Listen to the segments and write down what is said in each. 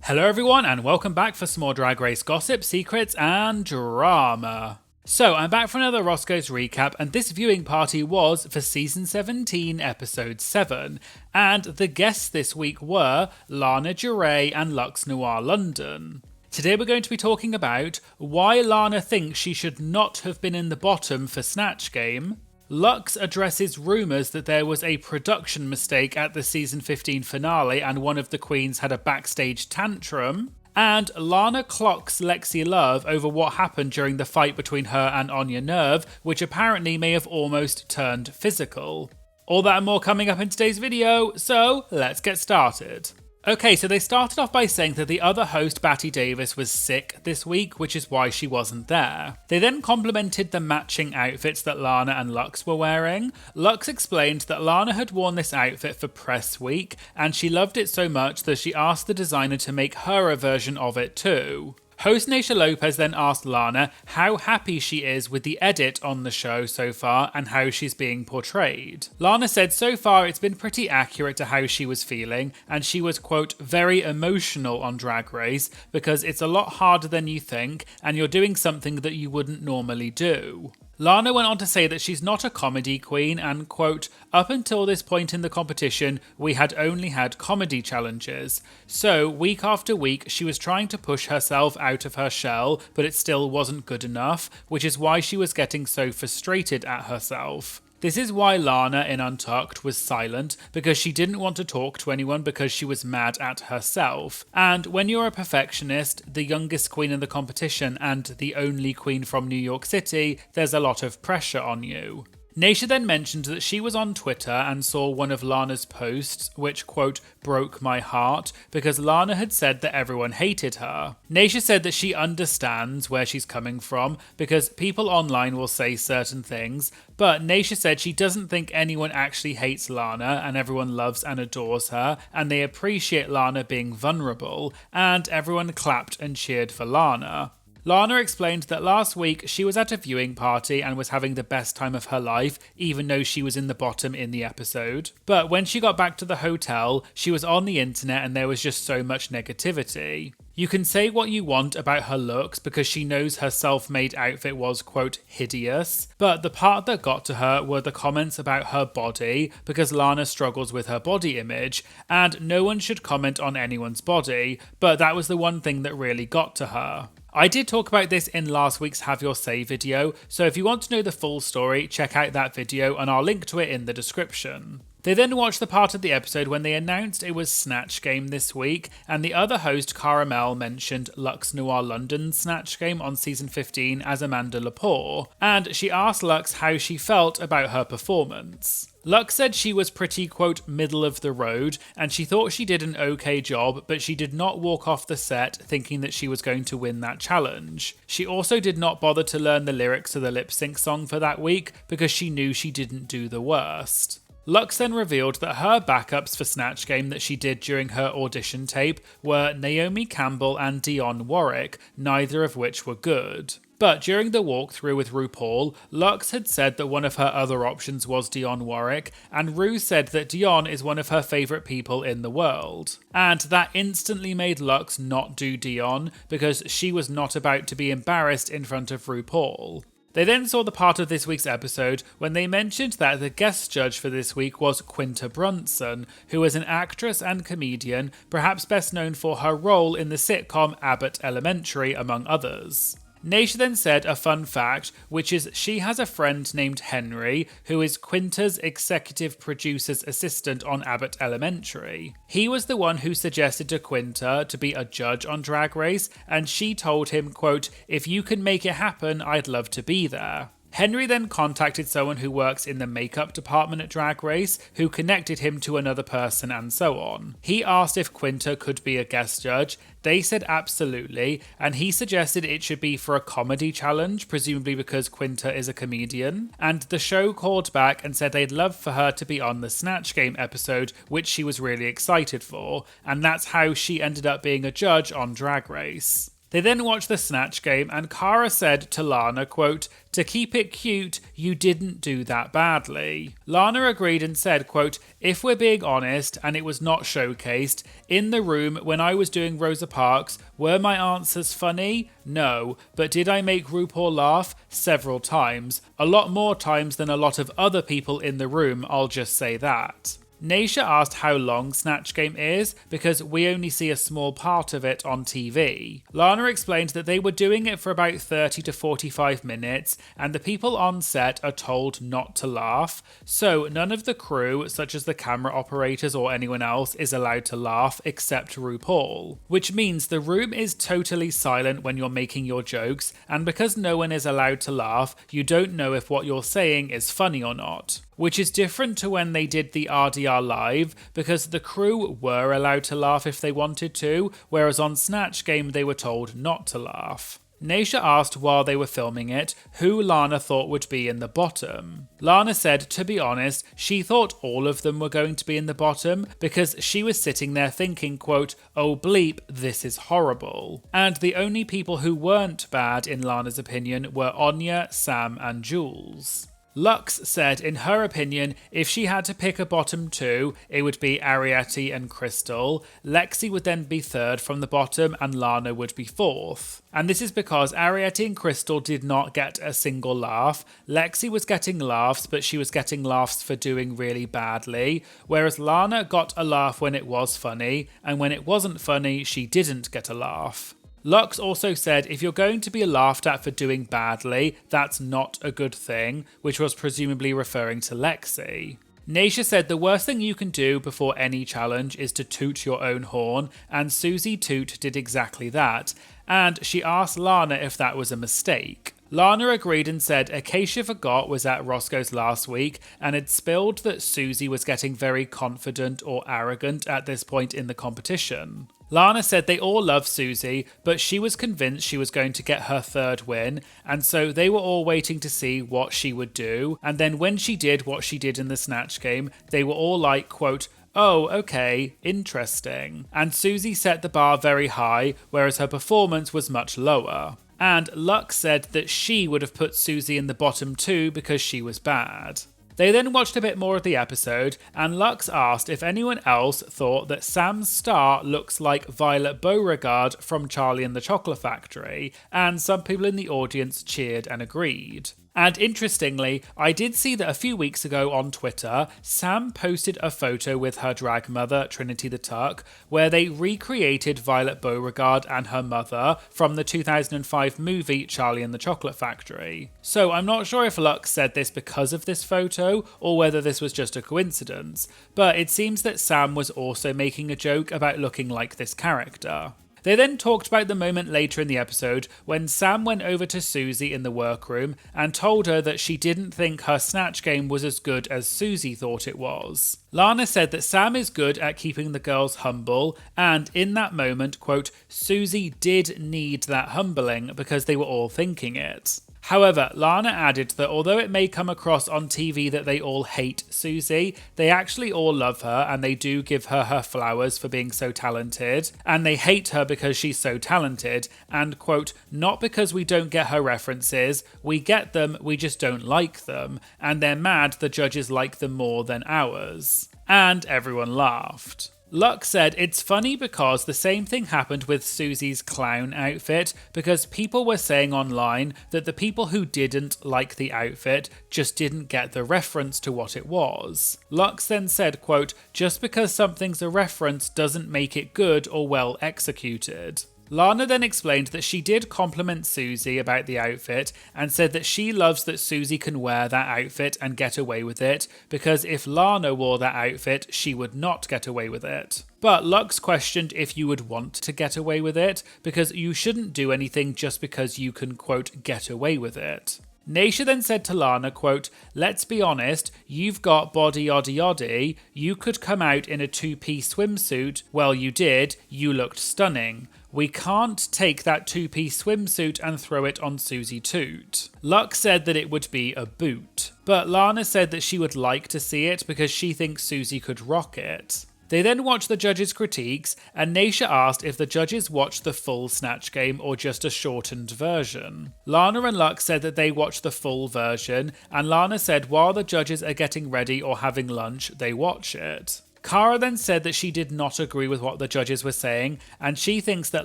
Hello everyone and welcome back for some more Drag Race gossip, secrets and drama. So I'm back for another Roscoe's recap, and this viewing party was for season 17 episode 7, and the guests this week were Lana and Luxx Noir London. Today we're going to be talking about why Lana thinks she should not have been in the bottom for Snatch Game. Luxx addresses rumours that there was a production mistake at the season 15 finale and one of the queens had a backstage tantrum. And Lana clocks Lexi Love over what happened during the fight between her and Onya Nerve, which apparently may have almost turned physical. All that and more coming up in today's video, so let's get started. Okay, so they started off by saying that the other host, Batty Davis, was sick this week, which is why she wasn't there. They then complimented the matching outfits that Lana and Luxx were wearing. Luxx explained that Lana had worn this outfit for press week, and she loved it so much that she asked the designer to make her a version of it too. Host Naysha Lopez then asked Lana how happy she is with the edit on the show so far and how she's being portrayed. Lana said so far it's been pretty accurate to how she was feeling, and she was, quote, very emotional on Drag Race because it's a lot harder than you think and you're doing something that you wouldn't normally do. Lana went on to say that she's not a comedy queen and, quote, up until this point in the competition, we had only had comedy challenges. So, week after week, she was trying to push herself out of her shell, but it still wasn't good enough, which is why she was getting so frustrated at herself. This is why Lana in Untucked was silent, because she didn't want to talk to anyone because she was mad at herself. And when you're a perfectionist, the youngest queen in the competition and the only queen from New York City, there's a lot of pressure on you. Naysha then mentioned that she was on Twitter and saw one of Lana's posts, which, quote, broke my heart, because Lana had said that everyone hated her. Naysha said that she understands where she's coming from, because people online will say certain things, but Naysha said she doesn't think anyone actually hates Lana, and everyone loves and adores her, and they appreciate Lana being vulnerable, and everyone clapped and cheered for Lana. Lana explained that last week she was at a viewing party and was having the best time of her life, even though she was in the bottom in the episode. But when she got back to the hotel, she was on the internet and there was just so much negativity. You can say what you want about her looks because she knows her self-made outfit was, quote, hideous, but the part that got to her were the comments about her body because Lana struggles with her body image, and no one should comment on anyone's body, but that was the one thing that really got to her. I did talk about this in last week's Have Your Say video, so if you want to know the full story, check out that video and I'll link to it in the description. They then watched the part of the episode when they announced it was Snatch Game this week, and the other host, Caramel, mentioned Luxx Noir London's Snatch Game on season 15 as Amanda Lepore, and she asked Luxx how she felt about her performance. Luxx said she was pretty, quote, middle of the road, and she thought she did an okay job, but she did not walk off the set thinking that she was going to win that challenge. She also did not bother to learn the lyrics to the lip sync song for that week because she knew she didn't do the worst. Luxx then revealed that her backups for Snatch Game that she did during her audition tape were Naomi Campbell and Dionne Warwick, neither of which were good. But during the walkthrough with RuPaul, Luxx had said that one of her other options was Dionne Warwick, and Ru said that Dionne is one of her favourite people in the world. And that instantly made Luxx not do Dionne, because she was not about to be embarrassed in front of RuPaul. They then saw the part of this week's episode when they mentioned that the guest judge for this week was Quinta Brunson, who is an actress and comedian, perhaps best known for her role in the sitcom Abbott Elementary, among others. Naysha then said a fun fact, which is she has a friend named Henry, who is Quinta's executive producer's assistant on Abbott Elementary. He was the one who suggested to Quinta to be a judge on Drag Race, and she told him, quote, if you can make it happen, I'd love to be there. Henry then contacted someone who works in the makeup department at Drag Race, who connected him to another person and so on. He asked if Quinta could be a guest judge. They said absolutely, and he suggested it should be for a comedy challenge, presumably because Quinta is a comedian. And the show called back and said they'd love for her to be on the Snatch Game episode, which she was really excited for, and that's how she ended up being a judge on Drag Race. They then watched the Snatch Game, and Cara said to Lana, quote, To keep it cute, you didn't do that badly. Lana agreed and said, quote, if we're being honest, and it was not showcased, in the room when I was doing Rosa Parks, were my answers funny? No. But did I make RuPaul laugh? Several times. A lot more times than a lot of other people in the room, I'll just say that. Naysha asked how long Snatch Game is because we only see a small part of it on TV. Lana explained that they were doing it for about 30 to 45 minutes and the people on set are told not to laugh, so none of the crew, such as the camera operators or anyone else, is allowed to laugh except RuPaul. Which means the room is totally silent when you're making your jokes, and because no one is allowed to laugh, you don't know if what you're saying is funny or not. Which is different to when they did the RDR live, because the crew were allowed to laugh if they wanted to, whereas on Snatch Game they were told not to laugh. Naysha asked while they were filming it who Lana thought would be in the bottom. Lana said, to be honest, she thought all of them were going to be in the bottom because she was sitting there thinking, quote, oh bleep, this is horrible. And the only people who weren't bad in Lana's opinion were Onya, Sam and Jules. Luxx said, in her opinion, if she had to pick a bottom two, it would be Ariete and Crystal. Lexi would then be third from the bottom and Lana would be fourth. And this is because Ariete and Crystal did not get a single laugh. Lexi was getting laughs, but she was getting laughs for doing really badly, whereas Lana got a laugh when it was funny, and when it wasn't funny, she didn't get a laugh. Luxx also said if you're going to be laughed at for doing badly, that's not a good thing, which was presumably referring to Lexi. Naysha said the worst thing you can do before any challenge is to toot your own horn, and Susie Toot did exactly that, and she asked Lana if that was a mistake. Lana agreed and said Acacia Forgot was at Roscoe's last week and had spilled that Susie was getting very confident or arrogant at this point in the competition. Lana said they all love Susie, but she was convinced she was going to get her third win, and so they were all waiting to see what she would do, and then when she did what she did in the Snatch Game, they were all like, quote, oh, okay, interesting. And Susie set the bar very high, whereas her performance was much lower. And Luxx said that she would have put Susie in the bottom two because she was bad. They then watched a bit more of the episode, and Luxx asked if anyone else thought that Sam's star looks like Violet Beauregarde from Charlie and the Chocolate Factory, and some people in the audience cheered and agreed. And interestingly, I did see that a few weeks ago on Twitter, Sam posted a photo with her drag mother, Trinity the Tuck, where they recreated Violet Beauregarde and her mother from the 2005 movie Charlie and the Chocolate Factory. So I'm not sure if Luxx said this because of this photo, or whether this was just a coincidence, but it seems that Sam was also making a joke about looking like this character. They then talked about the moment later in the episode when Sam went over to Susie in the workroom and told her that she didn't think her Snatch Game was as good as Susie thought it was. Lana said that Sam is good at keeping the girls humble, and in that moment, quote, Susie did need that humbling because they were all thinking it. However, Lana added that although it may come across on TV that they all hate Susie, they actually all love her and they do give her her flowers for being so talented, and they hate her because she's so talented, and quote, not because we don't get her references, we get them, we just don't like them, and they're mad the judges like them more than ours. And everyone laughed. Luxx said it's funny because the same thing happened with Susie's clown outfit, because people were saying online that the people who didn't like the outfit just didn't get the reference to what it was. Luxx then said, quote, just because something's a reference doesn't make it good or well executed. Lana then explained that she did compliment Susie about the outfit and said that she loves that Susie can wear that outfit and get away with it, because if Lana wore that outfit, she would not get away with it. But Luxx questioned if you would want to get away with it, because you shouldn't do anything just because you can, quote, get away with it. Naysha then said to Lana, quote, let's be honest, you've got body oddy oddy, you could come out in a two-piece swimsuit, well you did, you looked stunning. We can't take that two-piece swimsuit and throw it on Susie Toot. Luxx said that it would be a boot, but Lana said that she would like to see it because she thinks Susie could rock it. They then watched the judges' critiques, and Naysha asked if the judges watched the full Snatch Game or just a shortened version. Lana and Luxx said that they watched the full version, and Lana said while the judges are getting ready or having lunch, they watch it. Cara then said that she did not agree with what the judges were saying, and she thinks that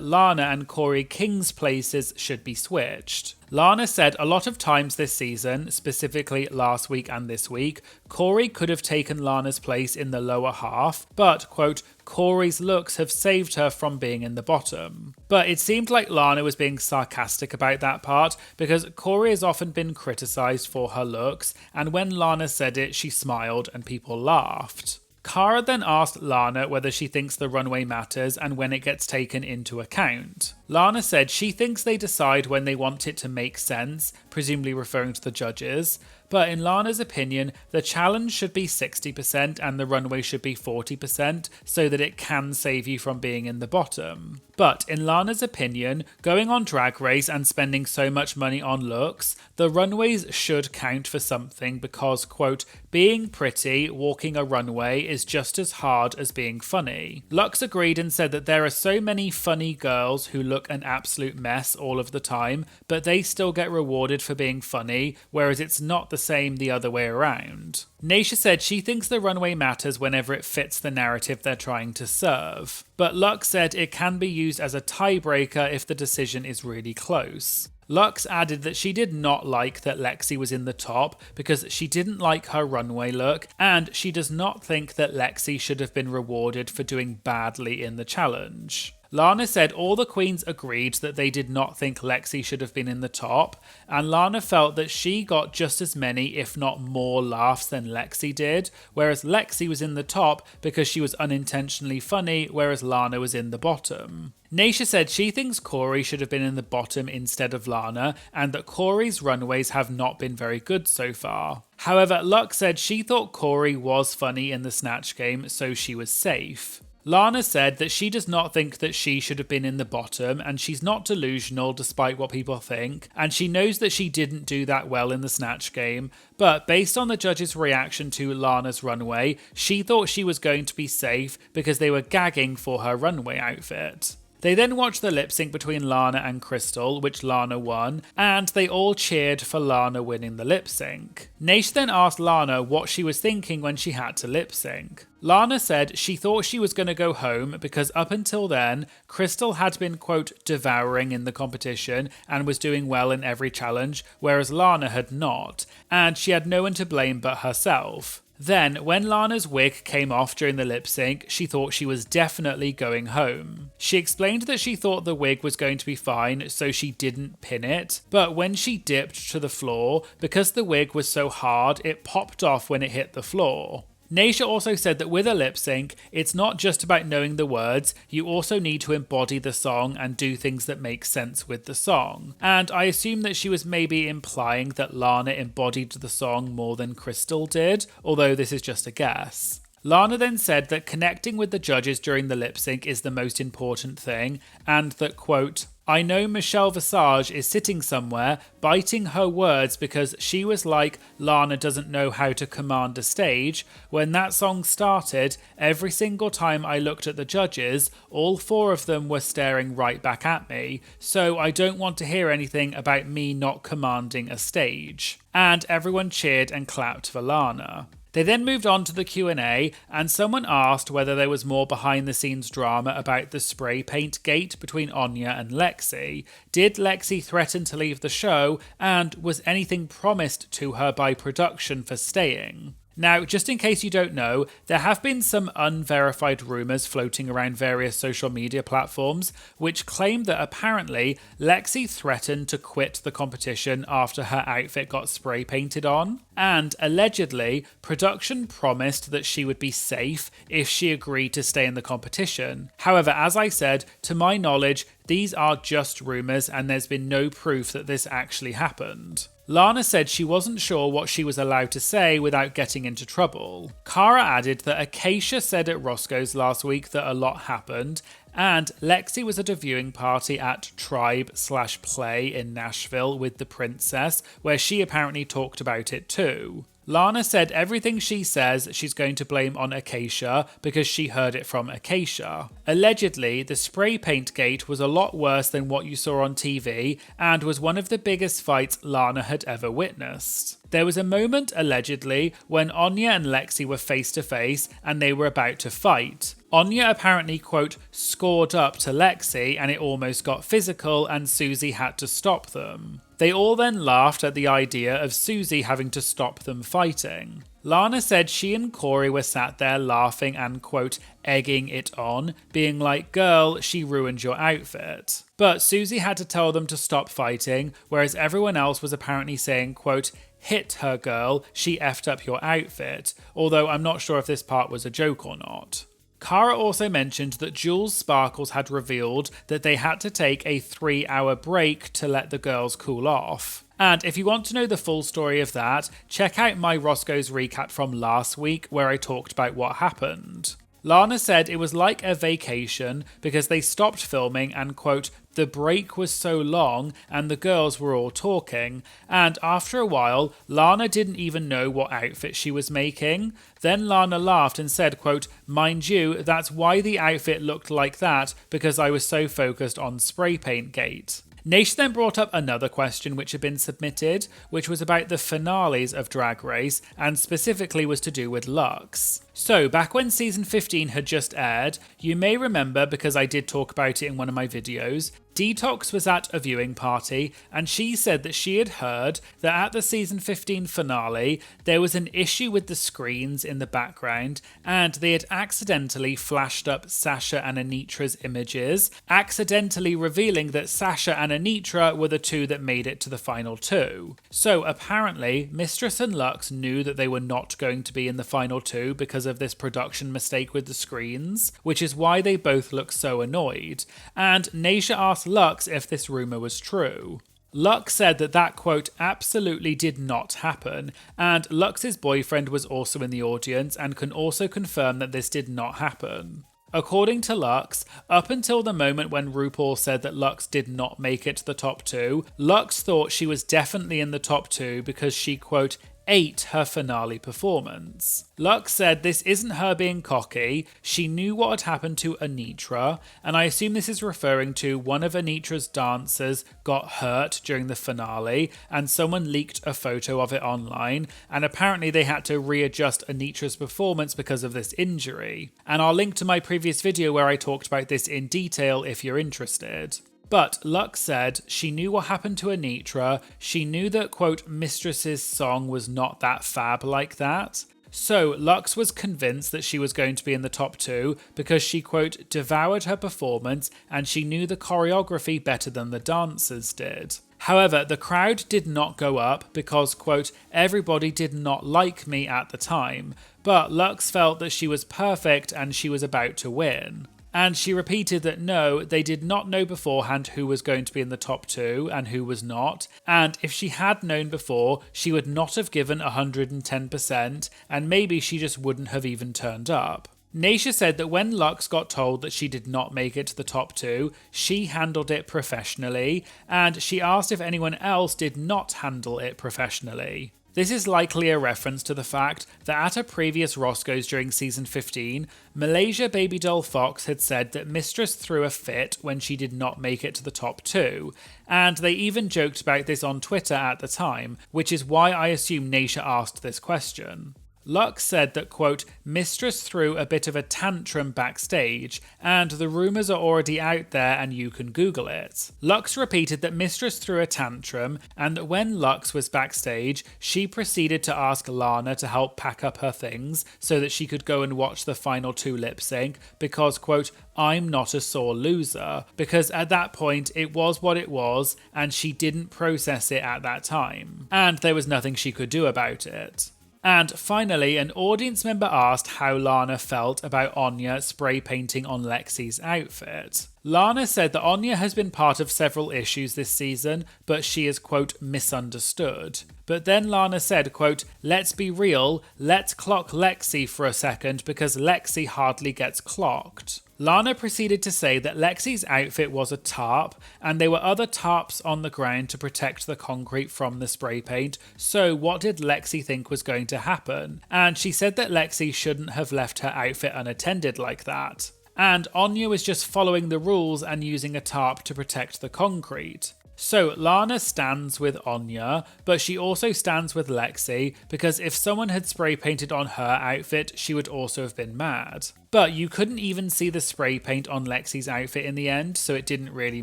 Lana and Corey King's places should be switched. Lana said a lot of times this season, specifically last week and this week, Corey could have taken Lana's place in the lower half, but, quote, Corey's looks have saved her from being in the bottom. But it seemed like Lana was being sarcastic about that part, because Corey has often been criticised for her looks, and when Lana said it, she smiled and people laughed. Cara then asked Lana whether she thinks the runway matters and when it gets taken into account. Lana said she thinks they decide when they want it to make sense, presumably referring to the judges, but in Lana's opinion, the challenge should be 60% and the runway should be 40% so that it can save you from being in the bottom. But in Lana's opinion, going on Drag Race and spending so much money on looks, the runways should count for something because, quote, being pretty, walking a runway is just as hard as being funny. Luxx agreed and said that there are so many funny girls who look an absolute mess all of the time, but they still get rewarded for being funny, whereas it's not the same the other way around. Naysha said she thinks the runway matters whenever it fits the narrative they're trying to serve, but Luxx said it can be used as a tiebreaker if the decision is really close. Luxx added that she did not like that Lexi was in the top because she didn't like her runway look, and she does not think that Lexi should have been rewarded for doing badly in the challenge. Lana said all the queens agreed that they did not think Lexi should have been in the top, and Lana felt that she got just as many, if not more, laughs than Lexi did, whereas Lexi was in the top because she was unintentionally funny, whereas Lana was in the bottom. Naysha said she thinks Corey should have been in the bottom instead of Lana, and that Corey's runways have not been very good so far. However, Luxx said she thought Corey was funny in the Snatch Game, so she was safe. Lana said that she does not think that she should have been in the bottom, and she's not delusional despite what people think, and she knows that she didn't do that well in the Snatch Game, but based on the judges' reaction to Lana's runway, she thought she was going to be safe because they were gagging for her runway outfit. They then watched the lip sync between Lana and Crystal, which Lana won, and they all cheered for Lana winning the lip sync. Naysha then asked Lana what she was thinking when she had to lip sync. Lana said she thought she was going to go home because up until then, Crystal had been, quote, devouring in the competition and was doing well in every challenge, whereas Lana had not, and she had no one to blame but herself. Then, when Lana's wig came off during the lip sync, she thought she was definitely going home. She explained that she thought the wig was going to be fine, so she didn't pin it, but when she dipped to the floor, because the wig was so hard, it popped off when it hit the floor. Naysha also said that with a lip sync, it's not just about knowing the words, you also need to embody the song and do things that make sense with the song. And I assume that she was maybe implying that Lana embodied the song more than Crystal did, although this is just a guess. Lana then said that connecting with the judges during the lip sync is the most important thing, and that, quote, I know Michelle Visage is sitting somewhere biting her words because she was like, Lana doesn't know how to command a stage. When that song started, every single time I looked at the judges, all four of them were staring right back at me. So I don't want to hear anything about me not commanding a stage. And everyone cheered and clapped for Lana. They then moved on to the Q&A, and someone asked whether there was more behind-the-scenes drama about the spray paint gate between Onya and Lexi. Did Lexi threaten to leave the show, and was anything promised to her by production for staying? Now, just in case you don't know, there have been some unverified rumours floating around various social media platforms which claim that apparently Lexi threatened to quit the competition after her outfit got spray painted on, and allegedly, production promised that she would be safe if she agreed to stay in the competition. However, as I said, to my knowledge, these are just rumours and there's been no proof that this actually happened. Lana said she wasn't sure what she was allowed to say without getting into trouble. Cara added that Acacia said at Roscoe's last week that a lot happened, and Lexi was at a viewing party at Tribe/Play in Nashville with the princess, where she apparently talked about it too. Lana said everything she says she's going to blame on Acacia because she heard it from Acacia. Allegedly, the spray paint gate was a lot worse than what you saw on TV and was one of the biggest fights Lana had ever witnessed. There was a moment, allegedly, when Onya and Lexi were face to face and they were about to fight. Onya apparently, quote, scored up to Lexi and it almost got physical and Susie had to stop them. They all then laughed at the idea of Susie having to stop them fighting. Lana said she and Corey were sat there laughing and, quote, egging it on, being like, girl, she ruined your outfit. But Susie had to tell them to stop fighting, whereas everyone else was apparently saying, quote, hit her girl, she effed up your outfit, although I'm not sure if this part was a joke or not. Cara also mentioned that Jules Sparkles had revealed that they had to take a 3-hour break to let the girls cool off. And if you want to know the full story of that, check out my Roscoe's recap from last week where I talked about what happened. Lana said it was like a vacation because they stopped filming and, quote, the break was so long and the girls were all talking, and after a while, Lana didn't even know what outfit she was making. Then Lana laughed and said, quote, mind you, that's why the outfit looked like that, because I was so focused on spray paint gate. Naisha then brought up another question which had been submitted, which was about the finales of Drag Race, and specifically was to do with Luxx. So, back when season 15 had just aired, you may remember, because I did talk about it in one of my videos, Detox was at a viewing party and she said that she had heard that at the season 15 finale there was an issue with the screens in the background and they had accidentally flashed up Sasha and Anitra's images, accidentally revealing that Sasha and Anitra were the two that made it to the final two. So apparently Mistress and Luxx knew that they were not going to be in the final two because of this production mistake with the screens, which is why they both look so annoyed. And Naisha asked Luxx if this rumour was true. Luxx said that quote absolutely did not happen, and Luxx's boyfriend was also in the audience and can also confirm that this did not happen. According to Luxx, up until the moment when RuPaul said that Luxx did not make it to the top two, Luxx thought she was definitely in the top two because she, quote, ate her finale performance. Luxx said this isn't her being cocky, she knew what had happened to Anitra, and I assume this is referring to one of Anitra's dancers got hurt during the finale, and someone leaked a photo of it online, and apparently they had to readjust Anitra's performance because of this injury. And I'll link to my previous video where I talked about this in detail if you're interested. But Luxx said she knew what happened to Anitra, she knew that, quote, Mistress's song was not that fab like that. So Luxx was convinced that she was going to be in the top two because she, quote, devoured her performance and she knew the choreography better than the dancers did. However, the crowd did not go up because, quote, everybody did not like me at the time, but Luxx felt that she was perfect and she was about to win. And she repeated that no, they did not know beforehand who was going to be in the top two and who was not, and if she had known before, she would not have given 110%, and maybe she just wouldn't have even turned up. Naisha said that when Luxx got told that she did not make it to the top two, she handled it professionally, and she asked if anyone else did not handle it professionally. This is likely a reference to the fact that at a previous Roscoe's during season 15, Malaysia Baby Doll Fox had said that Mistress threw a fit when she did not make it to the top two, and they even joked about this on Twitter at the time, which is why I assume Naisha asked this question. Luxx said that, quote, Mistress threw a bit of a tantrum backstage, and the rumours are already out there and you can Google it. Luxx repeated that Mistress threw a tantrum, and that when Luxx was backstage, she proceeded to ask Lana to help pack up her things so that she could go and watch the final two lip sync because, quote, I'm not a sore loser, because at that point it was what it was and she didn't process it at that time, and there was nothing she could do about it. And finally, an audience member asked how Lana felt about Onya spray painting on Lexi's outfit. Lana said that Onya has been part of several issues this season, but she is, quote, misunderstood. But then Lana said, quote, let's be real, let's clock Lexi for a second because Lexi hardly gets clocked. Lana proceeded to say that Lexi's outfit was a tarp, and there were other tarps on the ground to protect the concrete from the spray paint, so what did Lexi think was going to happen? And she said that Lexi shouldn't have left her outfit unattended like that. And Onya was just following the rules and using a tarp to protect the concrete. So Lana stands with Onya, but she also stands with Lexi because if someone had spray painted on her outfit, she would also have been mad. But you couldn't even see the spray paint on Lexi's outfit in the end, so it didn't really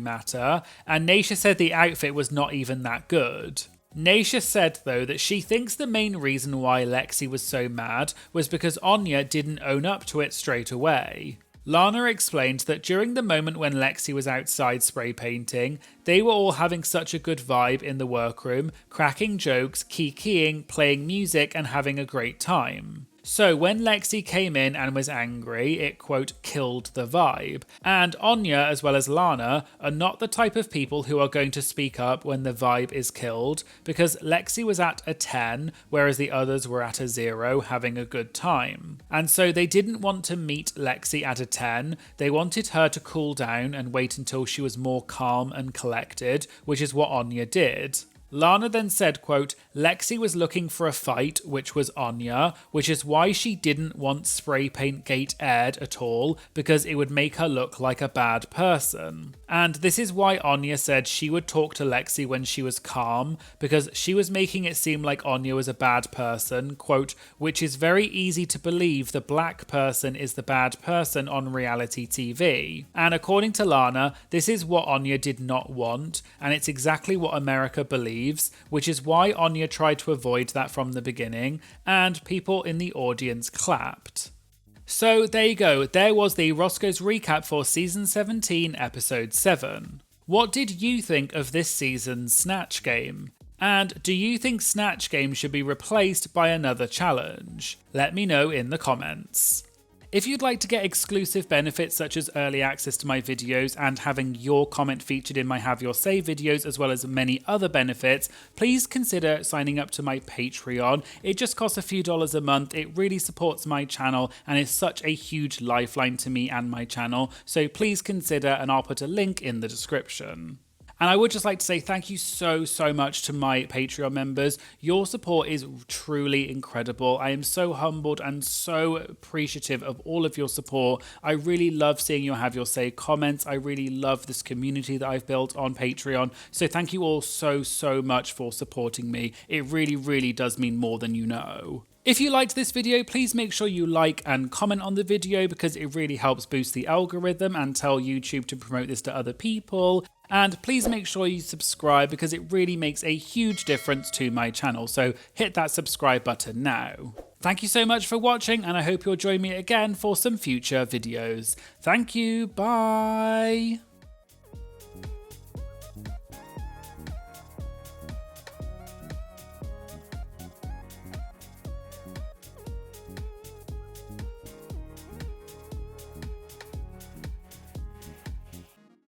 matter. And Naysha said the outfit was not even that good. Naysha said, though, that she thinks the main reason why Lexi was so mad was because Onya didn't own up to it straight away. Lana explained that during the moment when Lexi was outside spray painting, they were all having such a good vibe in the workroom, cracking jokes, kikiing, playing music and having a great time. So when Lexi came in and was angry, it, quote, killed the vibe. And Onya, as well as Lana, are not the type of people who are going to speak up when the vibe is killed, because Lexi was at a 10, whereas the others were at a 0, having a good time. And so they didn't want to meet Lexi at a 10, they wanted her to cool down and wait until she was more calm and collected, which is what Onya did. Lana then said, quote, Lexi was looking for a fight, which was Onya, which is why she didn't want spray paint gate aired at all, because it would make her look like a bad person. And this is why Onya said she would talk to Lexi when she was calm, because she was making it seem like Onya was a bad person, quote, which is very easy to believe the black person is the bad person on reality TV. And according to Lana, this is what Onya did not want, and it's exactly what America believes, which is why Onya tried to avoid that from the beginning, and people in the audience clapped. So there you go, there was the Roscoe's recap for Season 17, Episode 7. What did you think of this season's Snatch Game? And do you think Snatch Game should be replaced by another challenge? Let me know in the comments. If you'd like to get exclusive benefits such as early access to my videos and having your comment featured in my Have Your Say videos as well as many other benefits, please consider signing up to my Patreon. It just costs a few dollars a month, it really supports my channel and is such a huge lifeline to me and my channel, so please consider and I'll put a link in the description. And I would just like to say thank you so much to my Patreon members. Your support is truly incredible. I am so humbled and so appreciative of all of your support. I really love seeing you have your say comments. I really love this community that I've built on Patreon. So thank you all so much for supporting me. It really does mean more than you know. If you liked this video, please make sure you like and comment on the video because it really helps boost the algorithm and tell YouTube to promote this to other people. And please make sure you subscribe because it really makes a huge difference to my channel. So hit that subscribe button now. Thank you so much for watching and I hope you'll join me again for some future videos. Thank you, bye!